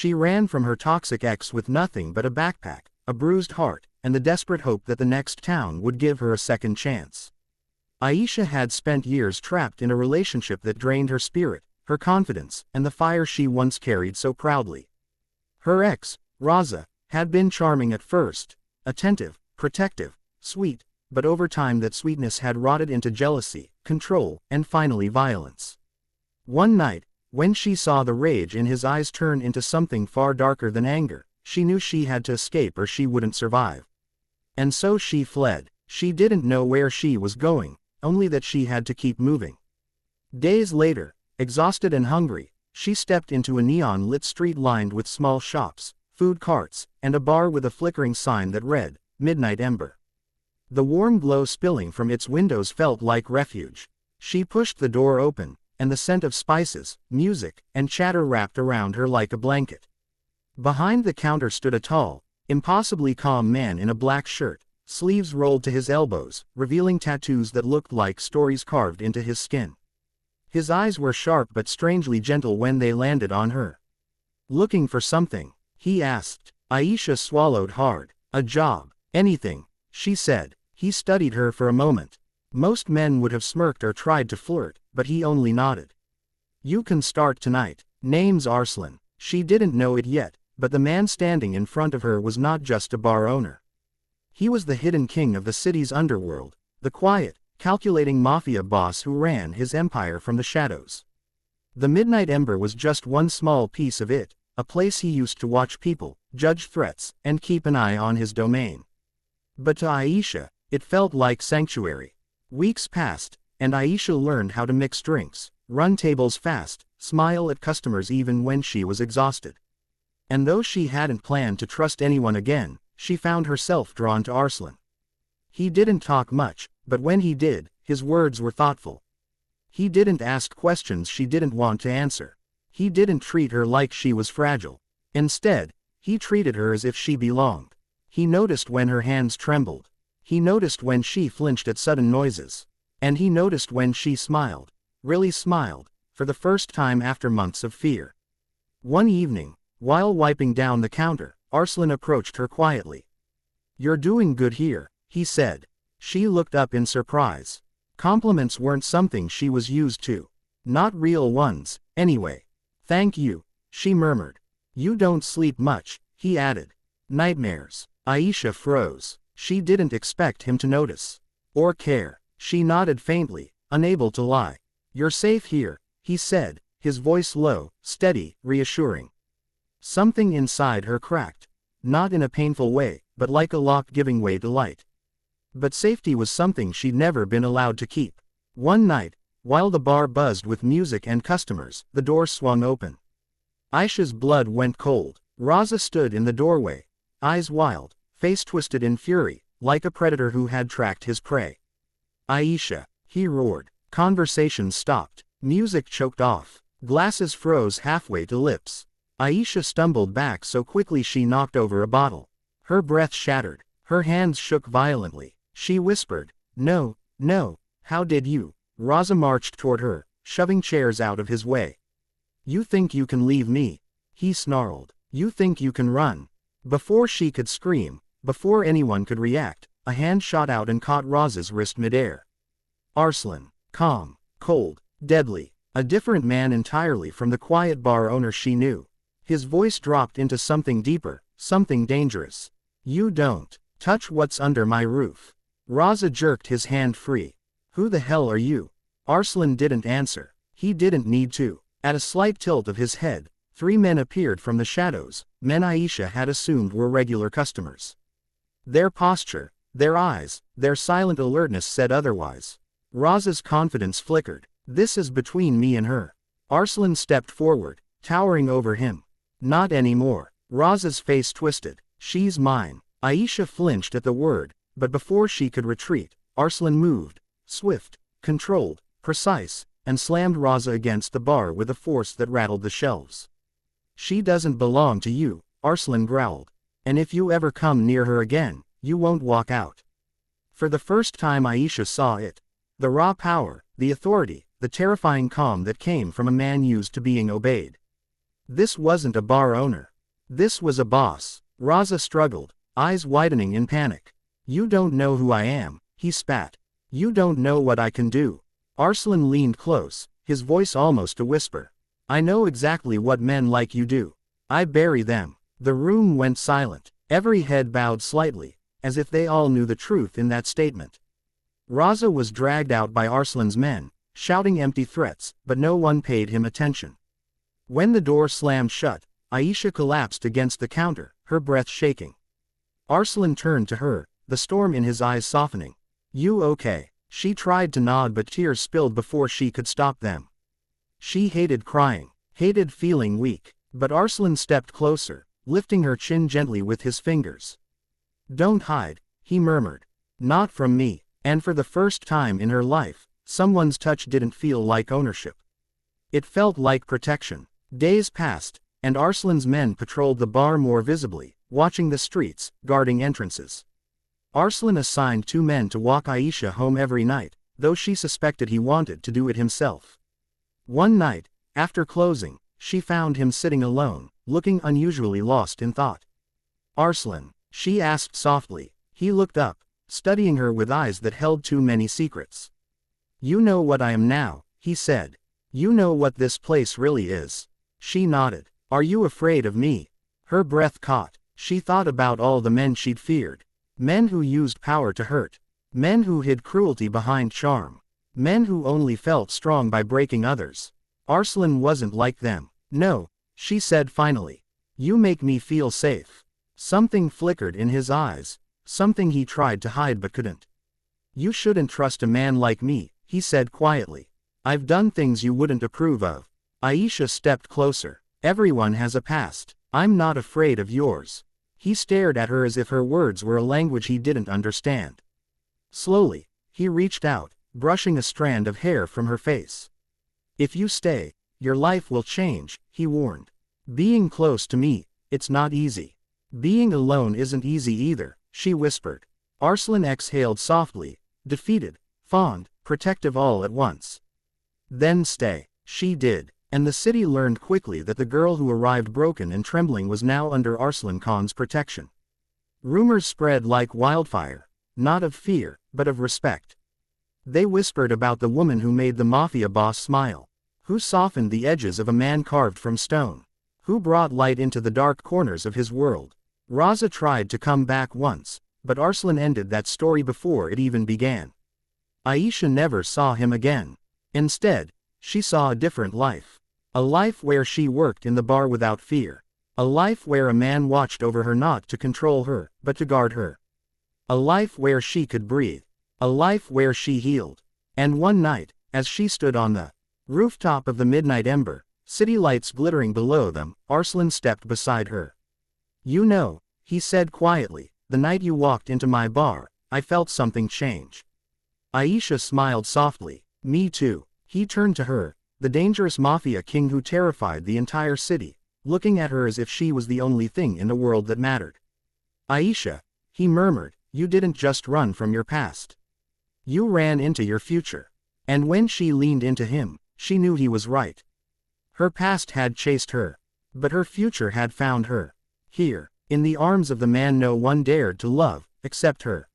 She ran from her toxic ex with nothing but a backpack, a bruised heart, and the desperate hope that the next town would give her a second chance. Aisha had spent years trapped in a relationship that drained her spirit, her confidence, and the fire she once carried so proudly. Her ex, Raza, had been charming at first, attentive, protective, sweet, but over time that sweetness had rotted into jealousy, control, and finally violence. One night, when she saw the rage in his eyes turn into something far darker than anger, she knew she had to escape or she wouldn't survive. And so she fled. She didn't know where she was going, only that she had to keep moving. Days later, exhausted and hungry, she stepped into a neon-lit street lined with small shops, food carts, and a bar with a flickering sign that read, "Midnight Ember." The warm glow spilling from its windows felt like refuge. She pushed the door open, and the scent of spices, music, and chatter wrapped around her like a blanket. Behind the counter stood a tall, impossibly calm man in a black shirt, sleeves rolled to his elbows, revealing tattoos that looked like stories carved into his skin. His eyes were sharp but strangely gentle when they landed on her. "Looking for something?" he asked. Aisha swallowed hard. "A job. Anything," she said. He studied her for a moment. Most men would have smirked or tried to flirt, but he only nodded. "You can start tonight. Name's Arslan." She didn't know it yet, but the man standing in front of her was not just a bar owner. He was the hidden king of the city's underworld, the quiet, calculating mafia boss who ran his empire from the shadows. The Midnight Ember was just one small piece of it, a place he used to watch people, judge threats, and keep an eye on his domain. But to Aisha, it felt like sanctuary. Weeks passed, and Aisha learned how to mix drinks, run tables fast, smile at customers even when she was exhausted. And though she hadn't planned to trust anyone again, she found herself drawn to Arslan. He didn't talk much, but when he did, his words were thoughtful. He didn't ask questions she didn't want to answer. He didn't treat her like she was fragile. Instead, he treated her as if she belonged. He noticed when her hands trembled. He noticed when she flinched at sudden noises. And he noticed when she smiled. Really smiled, for the first time after months of fear. One evening, while wiping down the counter, Arslan approached her quietly. "You're doing good here," he said. She looked up in surprise. Compliments weren't something she was used to. Not real ones, anyway. "Thank you," she murmured. "You don't sleep much," he added. "Nightmares." Aisha froze. She didn't expect him to notice. Or care. She nodded faintly, unable to lie. "You're safe here," he said, his voice low, steady, reassuring. Something inside her cracked. Not in a painful way, but like a lock giving way to light. But safety was something she'd never been allowed to keep. One night, while the bar buzzed with music and customers, the door swung open. Aisha's blood went cold. Raza stood in the doorway, eyes wild, face twisted in fury, like a predator who had tracked his prey. "Aisha," he roared. Conversation stopped. Music choked off. Glasses froze halfway to lips. Aisha stumbled back so quickly she knocked over a bottle. Her breath shattered. Her hands shook violently. She whispered, "No, no, how did you?" Raza marched toward her, shoving chairs out of his way. "You think you can leave me?" he snarled. "You think you can run?" Before she could scream, before anyone could react, a hand shot out and caught Raza's wrist midair. Arslan, calm, cold, deadly, a different man entirely from the quiet bar owner she knew. His voice dropped into something deeper, something dangerous. "You don't touch what's under my roof." Raza jerked his hand free. "Who the hell are you?" Arslan didn't answer. He didn't need to. At a slight tilt of his head, 3 men appeared from the shadows, men Aisha had assumed were regular customers. Their posture, their eyes, their silent alertness said otherwise. Raza's confidence flickered. "This is between me and her." Arslan stepped forward, towering over him. "Not anymore." Raza's face twisted. "She's mine." Aisha flinched at the word, but before she could retreat, Arslan moved, swift, controlled, precise, and slammed Raza against the bar with a force that rattled the shelves. "She doesn't belong to you," Arslan growled. "And if you ever come near her again, you won't walk out." For the first time Aisha saw it. The raw power, the authority, the terrifying calm that came from a man used to being obeyed. This wasn't a bar owner. This was a boss. Raza struggled, eyes widening in panic. You don't know who I am, he spat. You don't know what I can do. Arslan leaned close, his voice almost a whisper. I know exactly what men like you do. I bury them. The room went silent. Every head bowed slightly, as if they all knew the truth in that statement. Raza was dragged out by Arslan's men, shouting empty threats, but no one paid him attention. When the door slammed shut, Aisha collapsed against the counter, her breath shaking. Arslan turned to her, the storm in his eyes softening. You okay? She tried to nod but tears spilled before she could stop them. She hated crying, hated feeling weak, but Arslan stepped closer, lifting her chin gently with his fingers. Don't hide, he murmured. Not from me. And for the first time in her life, someone's touch didn't feel like ownership. It felt like protection. Days passed, and Arslan's men patrolled the bar more visibly, watching the streets, guarding entrances. Arslan assigned 2 men to walk Aisha home every night, though she suspected he wanted to do it himself. One night, after closing, she found him sitting alone, looking unusually lost in thought. Arslan, she asked softly. He looked up, studying her with eyes that held too many secrets. You know what I am now, he said. You know what this place really is. She nodded. Are you afraid of me? Her breath caught. She thought about all the men she'd feared. Men who used power to hurt. Men who hid cruelty behind charm. Men who only felt strong by breaking others. Arslan wasn't like them. No, she said finally. You make me feel safe. Something flickered in his eyes. Something he tried to hide but couldn't. You shouldn't trust a man like me, he said quietly. I've done things you wouldn't approve of. Aisha stepped closer. Everyone has a past. I'm not afraid of yours. He stared at her as if her words were a language he didn't understand. Slowly, he reached out, brushing a strand of hair from her face. If you stay, your life will change, he warned. Being close to me, it's not easy. Being alone isn't easy either, she whispered. Arslan exhaled softly, defeated, fond, protective all at once. Then stay. She did, and the city learned quickly that the girl who arrived broken and trembling was now under Arslan Khan's protection. Rumors spread like wildfire, not of fear, but of respect. They whispered about the woman who made the Mafia boss smile, who softened the edges of a man carved from stone, who brought light into the dark corners of his world. Raza tried to come back once, but Arslan ended that story before it even began. Aisha never saw him again. Instead, she saw a different life. A life where she worked in the bar without fear. A life where a man watched over her not to control her, but to guard her. A life where she could breathe. A life where she healed. And one night, as she stood on the rooftop of the midnight ember, city lights glittering below them, Arslan stepped beside her. You know, he said quietly, the night you walked into my bar, I felt something change. Aisha smiled softly. Me too. He turned to her, the dangerous Mafia king who terrified the entire city, looking at her as if she was the only thing in the world that mattered. Aisha, he murmured, you didn't just run from your past. You ran into your future. And when she leaned into him, she knew he was right. Her past had chased her. But her future had found her. Here, in the arms of the man no one dared to love, except her.